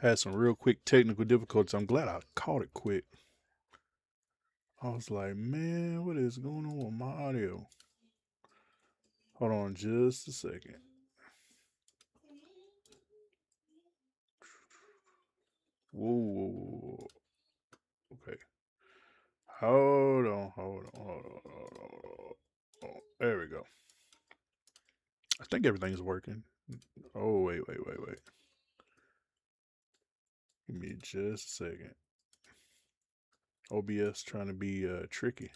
Had some real quick technical difficulties. I'm glad I caught it quick. I was like, man, what is going on with my audio? Hold on just a second. Whoa. Okay. Hold on. Oh, there we go. I think everything's working. Oh, wait. Give me just a second. OBS trying to be tricky.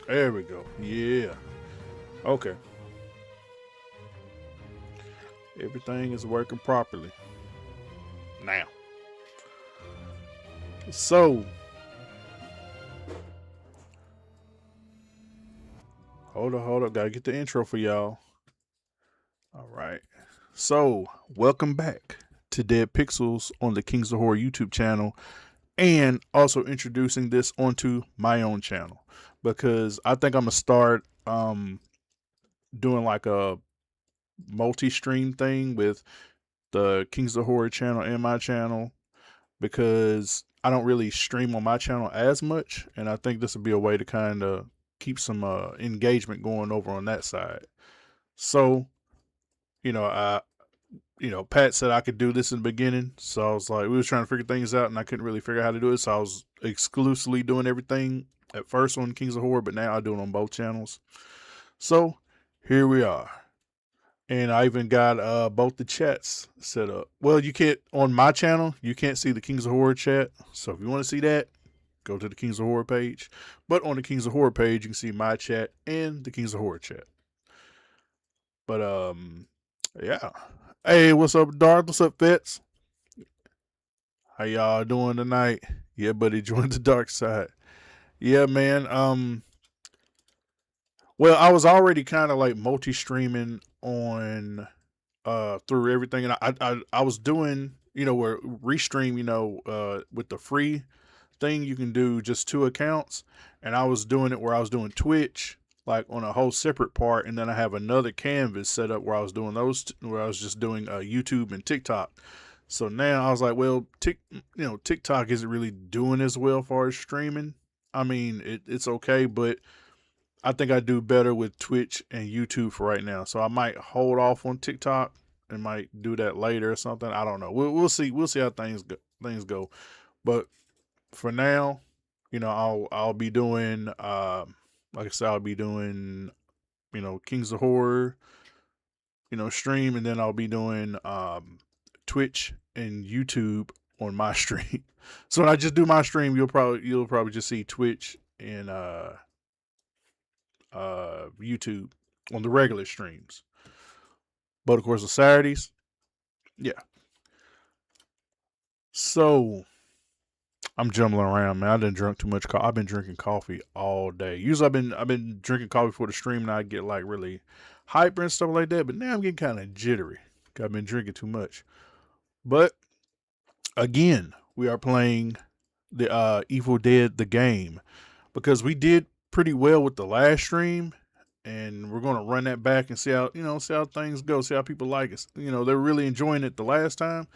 There we go. Yeah. Okay. Everything is working properly. Now. So, hold up. Gotta get the intro for y'all. All right. So, welcome back to Dead Pixels on the Kings of Horror YouTube channel, and also introducing this onto my own channel because I think I'm gonna start doing like a multi-stream thing with the Kings of Horror channel and my channel because I don't really stream on my channel as much, and I think this would be a way to kind of keep some engagement going over on that side. So, you know, I Pat said I could do this in the beginning, so I was like, we was trying to figure things out, and I couldn't really figure out how to do it, so I was exclusively doing everything at first on Kings of Horror, but now I do it on both channels. So here we are. And I even got both the chats set up. Well, you can't on my channel. You can't see the Kings of Horror chat. So if you want to see that, go to the Kings of Horror page. But on the Kings of Horror page, you can see my chat and the Kings of Horror chat. But yeah. Hey, what's up, Darth? What's up, Fitz? How y'all doing tonight? Yeah, buddy, join the dark side. Yeah, man. Well, I was already kind of like multi-streaming on through everything, and I was doing where restream with the free thing you can do just two accounts, and I was doing it where I was doing Twitch like on a whole separate part, and then I have another canvas set up where I was doing where I was just doing YouTube and TikTok. So now I was like, well, TikTok isn't really doing as well as far as streaming. I mean, it's okay, but I think I do better with Twitch and YouTube for right now. So I might hold off on TikTok and might do that later or something. I don't know. We'll see. We'll see how things go. But for now, I'll be doing like I said, I'll be doing Kings of Horror, stream, and then I'll be doing Twitch and YouTube on my stream. So when I just do my stream, you'll probably just see Twitch and YouTube on the regular streams. But of course, on Saturdays, yeah. So I'm jumbling around, man. I didn't drink too much. I've been drinking coffee all day. Usually, I've been drinking coffee for the stream, and I get like really hyper and stuff like that. But now I'm getting kind of jittery. I've been drinking too much. But again, we are playing the Evil Dead the game because we did pretty well with the last stream, and we're gonna run that back and see how things go, see how people like it. They're really enjoying it the last time,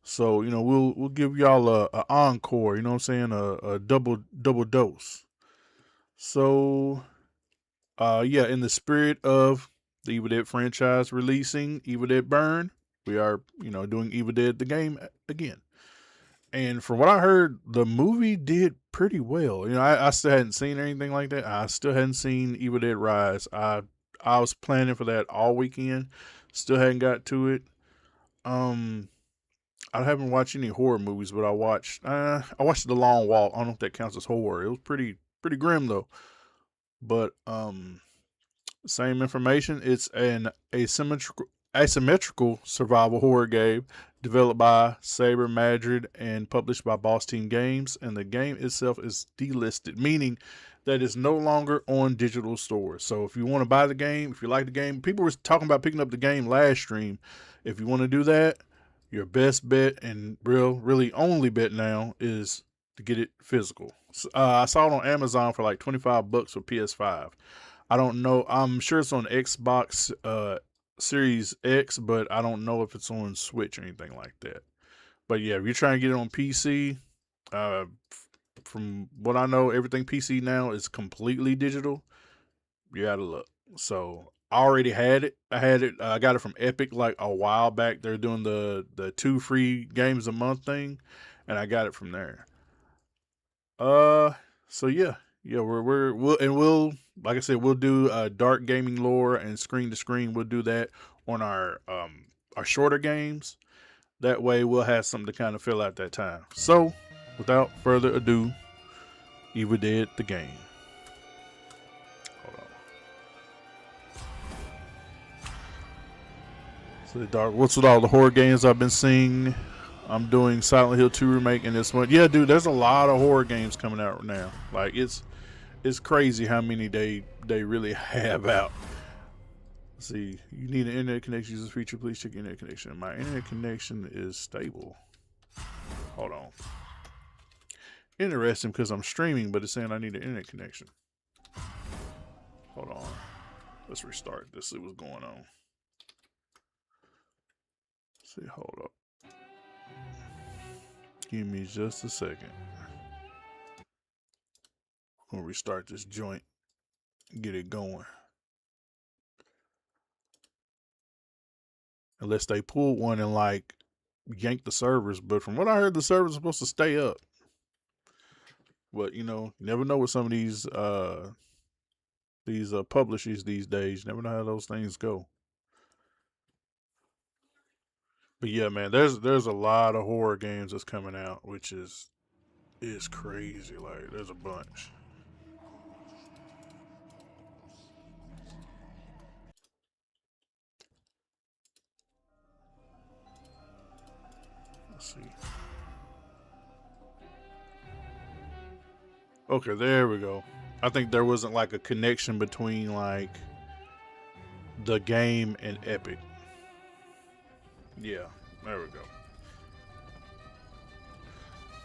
so we'll give y'all a encore. You know what I'm saying? A double dose. So yeah, in the spirit of the Evil Dead franchise releasing Evil Dead Burn, we are doing Evil Dead the game again. And from what I heard, the movie did pretty well. I still hadn't seen anything like that. I still hadn't seen Evil Dead Rise. I was planning for that all weekend. Still hadn't got to it. Um, I haven't watched any horror movies, but I watched The Long Walk. I don't know if that counts as horror. It was pretty grim though. But same information. It's an asymmetrical survival horror game developed by Saber Madrid and published by Boss Team Games, and the game itself is delisted, meaning that it's no longer on digital stores. So if you want to buy the game, if you like the game, people were talking about picking up the game last stream. If you want to do that, your best bet and really only bet now is to get it physical. I saw it on Amazon for like $25 for PS5. I don't know. I'm sure it's on Xbox Series X, but I don't know if it's on Switch or anything like that. But yeah, if you're trying to get it on PC, uh, from what I know, everything PC now is completely digital. You gotta look. So I already had it. I had it. I got it from Epic like a while back. They're doing the 2 free games a month thing, and I got it from there. Uh, so yeah, yeah, we'll like I said, we'll do dark gaming lore and screen to screen. We'll do that on our shorter games. That way, we'll have something to kind of fill out that time. So, without further ado, Evil Dead the game. Hold on. So the dark. What's with all the horror games I've been seeing? I'm doing Silent Hill 2 remake in this one. Yeah, dude, there's a lot of horror games coming out now. Like it's crazy how many they really have out. Let's see, you need an internet connection. Use this feature. Please check your internet connection. My internet connection is stable. Hold on. Interesting because I'm streaming, but it's saying I need an internet connection. Hold on. Let's restart this. See what's going on. Let's see, hold up. Give me just a second. I'm gonna restart this joint. Get it going. Unless they pulled one and like yank the servers, but from what I heard, the servers are supposed to stay up. But you know, you never know with some of these publishers these days. You never know how those things go. But yeah, man, there's a lot of horror games that's coming out, which is crazy. Like there's a bunch. Let's see. Okay, there we go. I think there wasn't like a connection between like the game and Epic. Yeah, there we go.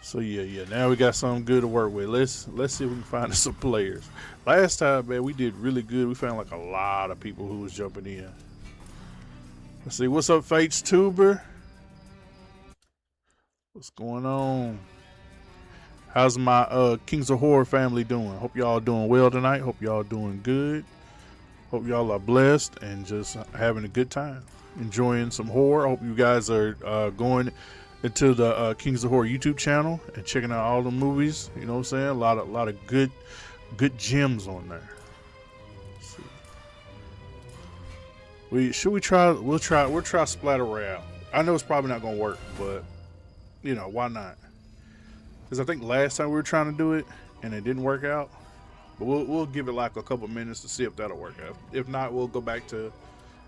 So yeah. Now we got something good to work with. Let's see if we can find some players. Last time, man, we did really good. We found like a lot of people who was jumping in. Let's see, what's up, Fates Tuber? What's going on? How's my Kings of Horror family doing? Hope y'all doing well tonight. Hope y'all doing good. Hope y'all are blessed and just having a good time, enjoying some horror. Hope you guys are going into the Kings of Horror YouTube channel and checking out all the movies. You know what I'm saying? A lot of good gems on there. Let's see. We'll try Splatter Royale. I know it's probably not gonna work, but you know why not? Because I think last time we were trying to do it and it didn't work out. But we'll give it like a couple minutes to see if that'll work out. If not, we'll go back to,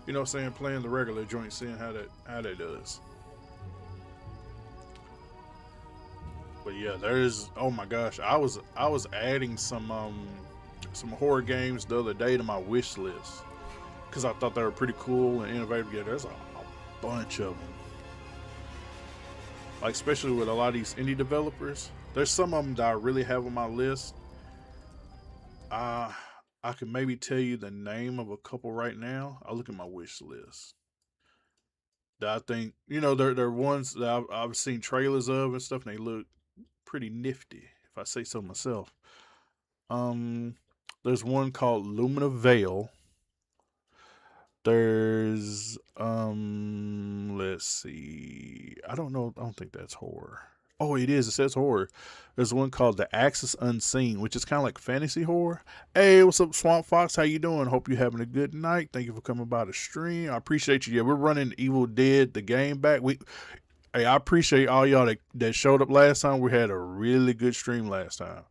you know what I'm saying, playing the regular joint, seeing how that does. But yeah, there's, oh my gosh, I was adding some horror games the other day to my wish list because I thought they were pretty cool and innovative. Yeah, there's a bunch of them. Like especially with a lot of these indie developers, there's some of them that I really have on my list. I can maybe tell you the name of a couple right now. I'll look at my wish list. That I think, you know, they're ones that I've seen trailers of and stuff, and they look pretty nifty, if I say so myself. Um, there's one called Lumina Veil. There's let's see. I don't know. I don't think that's horror. Oh, it is. It says horror. There's one called The Axis Unseen, which is kind of like fantasy horror. Hey, what's up, Swamp Fox? How you doing? Hope you're having a good night. Thank you for coming by the stream. I appreciate you. Yeah, we're running Evil Dead the game back. Hey, I appreciate all y'all that showed up last time. We had a really good stream last time.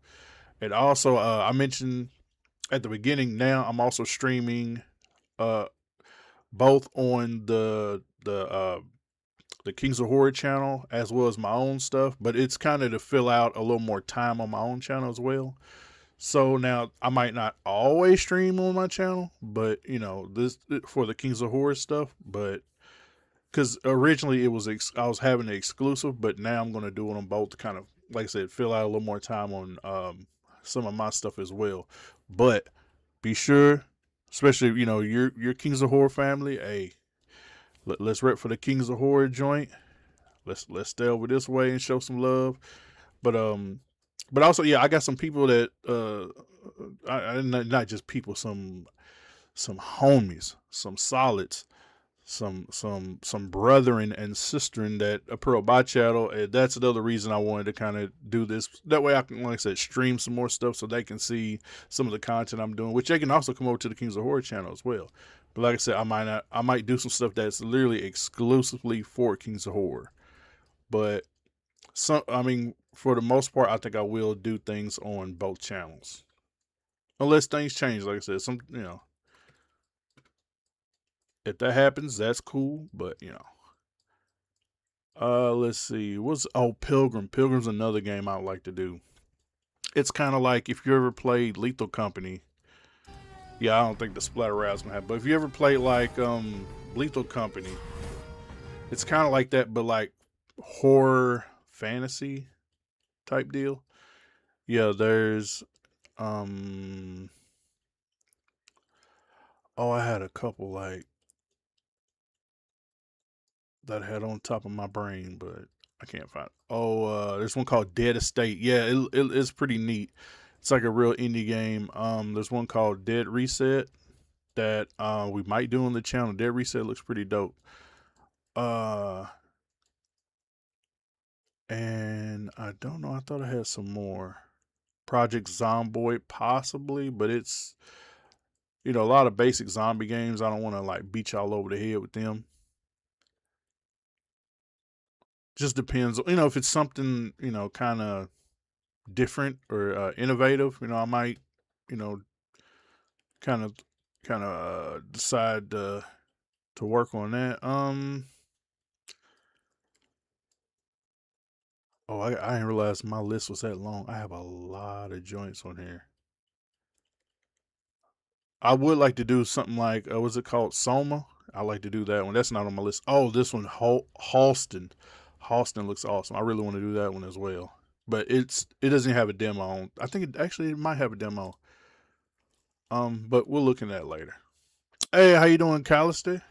And also, I mentioned at the beginning. Now I'm also streaming, uh, both on the Kings of Horror channel as well as my own stuff, but it's kind of to fill out a little more time on my own channel as well. So now I might not always stream on my channel, but you know, this for the Kings of Horror stuff, but because originally I was having an exclusive, but now I'm going to do it on both to kind of, like I said, fill out a little more time on some of my stuff as well. But be sure, especially, you know, your Kings of Horror family, hey, Let's rep for the Kings of Horror joint. Let's stay over this way and show some love. But also, yeah, I got some people that not just people, some homies, some solids, some brethren and sisterin that approach my channel, and that's another reason I wanted to kind of do this. That way I can, like I said, stream some more stuff so they can see some of the content I'm doing, which they can also come over to the Kings of Horror channel as well. But like I said, I might do some stuff that's literally exclusively for Kings of Horror. But for the most part, I think I will do things on both channels, unless things change. Like I said, if that happens, that's cool. But let's see. Pilgrim? Pilgrim's another game I would like to do. It's kind of like if you ever played Lethal Company. Yeah, I don't think the Splatter Rat's gonna happen. But if you ever played like Lethal Company, it's kind of like that, but like horror fantasy type deal. Yeah, there's I had a couple like that I had on top of my brain, but I can't find it. There's one called Dead Estate. Yeah, it's pretty neat. It's like a real indie game. There's one called Dead Reset that we might do on the channel. Dead Reset looks pretty dope. And I don't know, I thought I had some more. Project Zomboid possibly, but it's a lot of basic zombie games. I don't want to like beat y'all over the head with them. Just depends, if it's something, kind of different or innovative, I might, kind of decide to work on that. I didn't realize my list was that long. I have a lot of joints on here. I would like to do something like, what's it called? Soma. I like to do that one. That's not on my list. Oh, this one, Halston. Halston looks awesome. I really want to do that one as well. But it doesn't have a demo on. I think it might have a demo. But we'll look at that later. Hey, how you doing, Callister?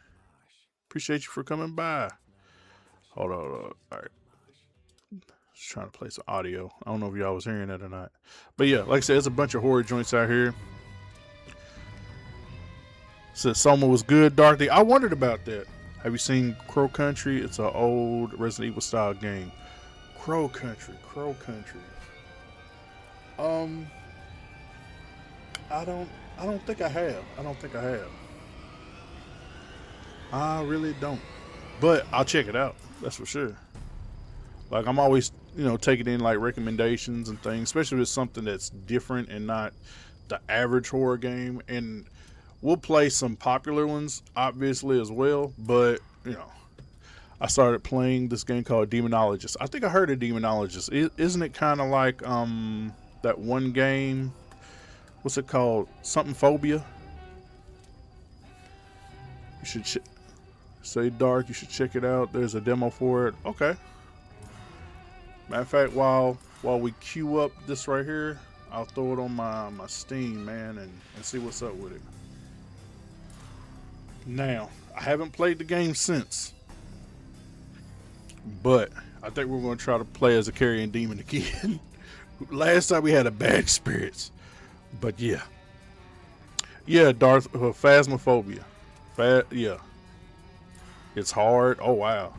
Appreciate you for coming by. Hold on. All right. Just trying to play some audio. I don't know if y'all was hearing that or not. But yeah, like I said, there's a bunch of horror joints out here. Said Soma was good, Dorothy. I wondered about that. Have you seen Crow Country? It's an old Resident Evil style game. Crow Country. I don't think I have. I really don't. But I'll check it out. That's for sure. Like I'm always, taking in like recommendations and things, especially if it's something that's different and not the average horror game. And we'll play some popular ones, obviously, as well. But, I started playing this game called Demonologist. I think I heard of Demonologist. Isn't it kind of like that one game? What's it called? Something Phobia? You should say Dark. You should check it out. There's a demo for it. Okay. Matter of fact, while we queue up this right here, I'll throw it on my Steam, man, and see what's up with it. Now, I haven't played the game since, but I think we're going to try to play as a carrion demon again. Last time we had a bad experience, but yeah, Phasmophobia. Yeah, it's hard. Oh wow,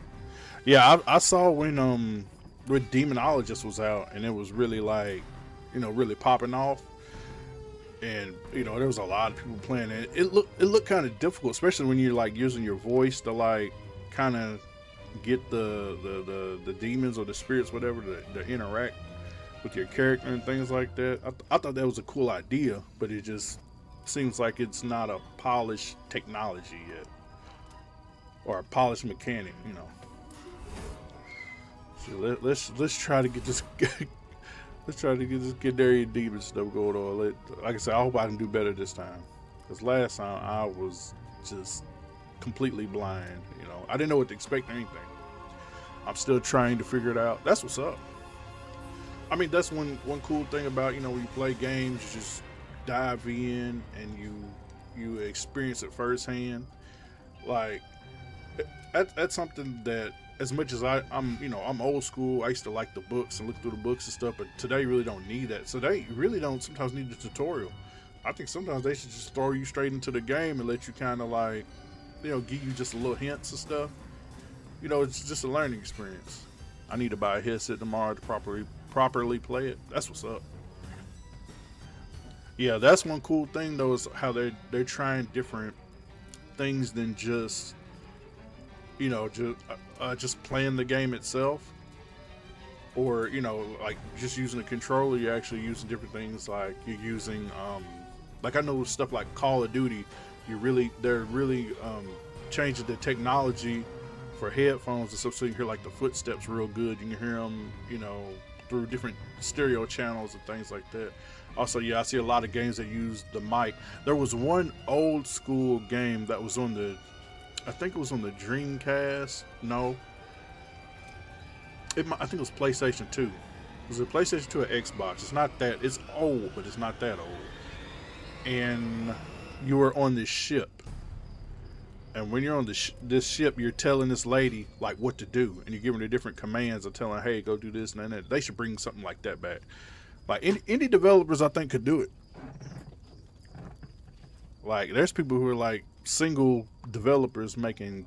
yeah, I saw when Demonologist was out, and it was really like, really popping off. And there was a lot of people playing it. It looked kind of difficult, especially when you're like using your voice to like kind of get the demons or the spirits, whatever, to interact with your character and things like that. I thought that was a cool idea, but it just seems like it's not a polished technology yet, or a polished mechanic. So let's try to get this. Let's try to get this Gendarian demon stuff going on. Like I said, I hope I can do better this time. Because last time I was just completely blind. I didn't know what to expect or anything. I'm still trying to figure it out. That's what's up. I mean, that's one cool thing about, when you play games, you just dive in and you experience it firsthand. Like, That's something that, as much as I'm I'm old school. I used to like the books and look through the books and stuff, but today you really don't need that. So they really don't sometimes need the tutorial. I think sometimes they should just throw you straight into the game and let you kind of like, give you just a little hints and stuff. It's just a learning experience. I need to buy a headset tomorrow to properly play it. That's what's up. Yeah, that's one cool thing though, is how they're trying different things than just just playing the game itself, or like just using a controller. You're actually using different things, like you're using like I know stuff like Call of Duty. They're really changing the technology for headphones and stuff, so you can hear like the footsteps real good. You can hear them through different stereo channels and things like that. Also, yeah, I see a lot of games that use the mic. There was one old school game that was on the, I think it was on the Dreamcast. No, I think it was PlayStation 2. Was it PlayStation 2 or Xbox? It's not that. It's old, but it's not that old. And you were on this ship. And when you're on this ship, you're telling this lady like what to do, and you're giving her different commands and telling her, "Hey, go do this and that." They should bring something like that back. Like indie developers, I think, could do it. Like, there's people who are like single developers making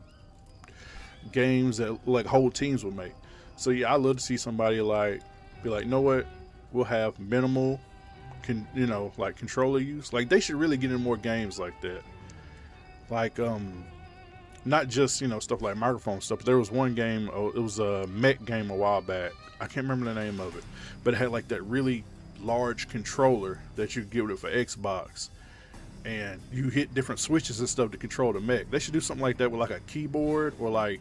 games that like whole teams would make. So yeah, I love to see somebody like be like, know what? We'll have minimal, like controller use. Like, they should really get in more games like that. Like not just stuff like microphone stuff. But there was one game. Oh, it was a mech game a while back. I can't remember the name of it, but it had like that really large controller that you could get it for Xbox, and you hit different switches and stuff to control the mech. They should do something like that with like a keyboard, or like,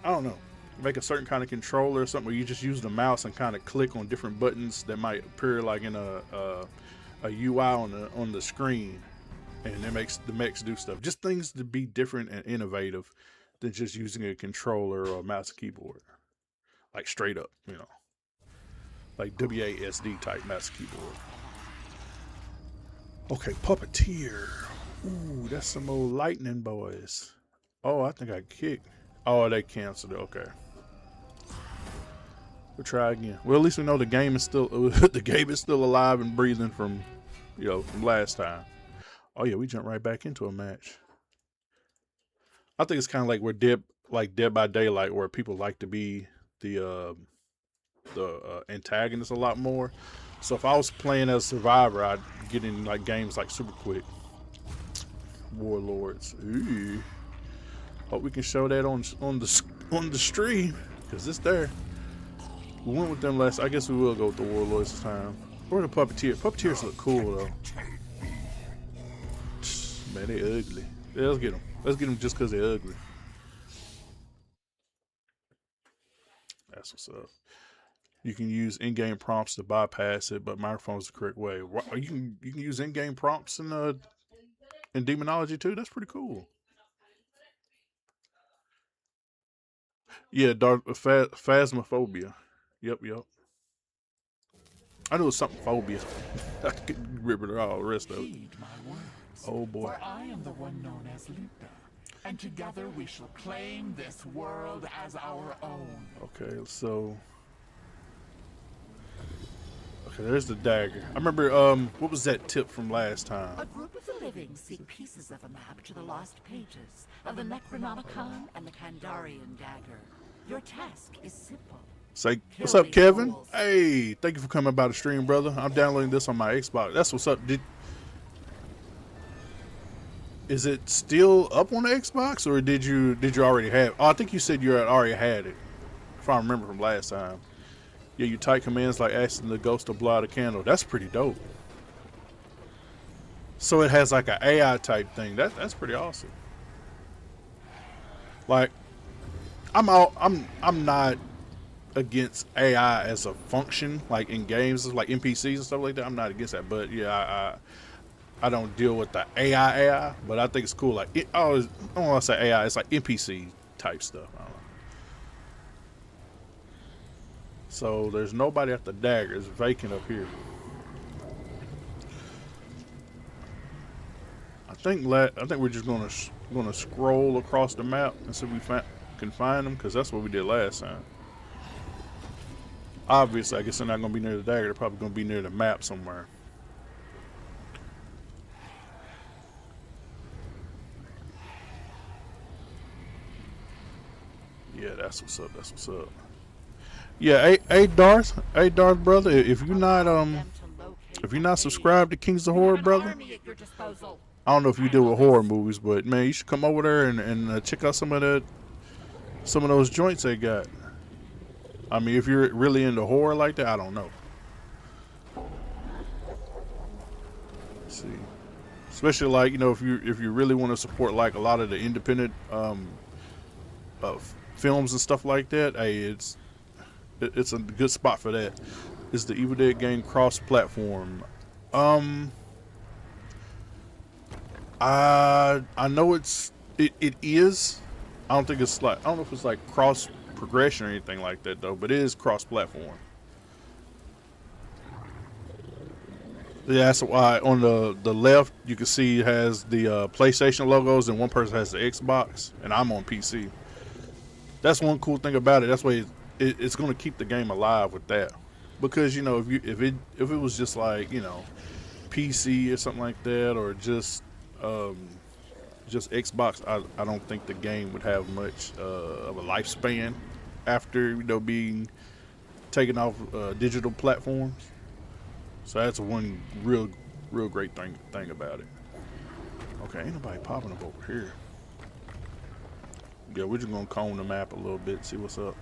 I don't know, make a certain kind of controller or something where you just use the mouse and kind of click on different buttons that might appear like in a UI on the screen, and it makes the mechs do stuff. Just things to be different and innovative than just using a controller or a mouse and keyboard. Like straight up, like WASD type mouse and keyboard. Okay, Puppeteer. Ooh, that's some old Lightning Boys. Oh, I think I kicked. Oh, they canceled it. Okay. We'll try again. Well, at least we know the game is still alive and breathing from from last time. Oh yeah, we jumped right back into a match. I think it's kind of like we're Dead by Daylight, where people like to be the antagonist a lot more. So if I was playing as Survivor, I'd get in like games like super quick. Warlords. Ooh. Hope we can show that on the stream, because it's there. We went with them last. I guess we will go with the Warlords this time. Or the Puppeteer. Puppeteers look cool though. Man, they ugly. Yeah, let's get them. Let's get them just because they're ugly. That's what's up. You can use in-game prompts to bypass it, but microphone's the correct way. You can use in-game prompts in Demonology too. That's pretty cool. Yeah, Phasmophobia. Yep. I knew it was something phobia. I couldn't remember all the rest of it. Oh boy. For I am the one known as Linda, and together we shall claim this world as our own. Okay, so there's the dagger. I remember what was that tip from last time? A group of the living seek pieces of a map to the lost pages of the Necronomicon and the Kandarian dagger. Your task is simple. Say, what's up, Kevin? Hey, thank you for coming by the stream, brother. I'm downloading this on my Xbox. That's what's up. Is it still up on the Xbox, or did you already have? Oh, I think you said you already had it, if I remember from last time. Yeah, you type commands like asking the ghost to blow out a candle. That's pretty dope. So it has like an AI type thing. That's pretty awesome. Like, I'm not against AI as a function, like in games, like NPCs and stuff like that. I'm not against that, but yeah, I don't deal with the AI, but I think it's cool. Like, I don't want to say AI, it's like NPC type stuff. I don't know. So there's nobody at the dagger. It's vacant up here. I think we're just gonna We're gonna scroll across the map and see if we can find them, because that's what we did last time. Obviously, I guess they're not gonna be near the dagger. They're probably gonna be near the map somewhere. Yeah, that's what's up. That's what's up. Yeah, hey Darth, brother. If you're not subscribed to Kings of Horror, brother, I don't know if you deal with horror movies, but man, you should come over there and check out some of those joints they got. I mean, if you're really into horror like that, I don't know. Let's see, especially like, you know, if you really want to support like a lot of the independent films and stuff like that, hey, it's a good spot for that. Is the Evil Dead game cross-platform? I know it is. I don't think it's like, I don't know if it's like cross progression or anything like that though, but it is cross-platform. Yeah, that's why on the left you can see it has the PlayStation logos and one person has the Xbox, and I'm on PC. That's one cool thing about it. That's why it's going to keep the game alive with that, because you know if it was just like, you know, PC or something like that, or just Xbox, I don't think the game would have much of a lifespan after, you know, being taken off digital platforms. So that's one real great thing about it. Okay, ain't nobody popping up over here. Yeah, we're just gonna comb the map a little bit, see what's up.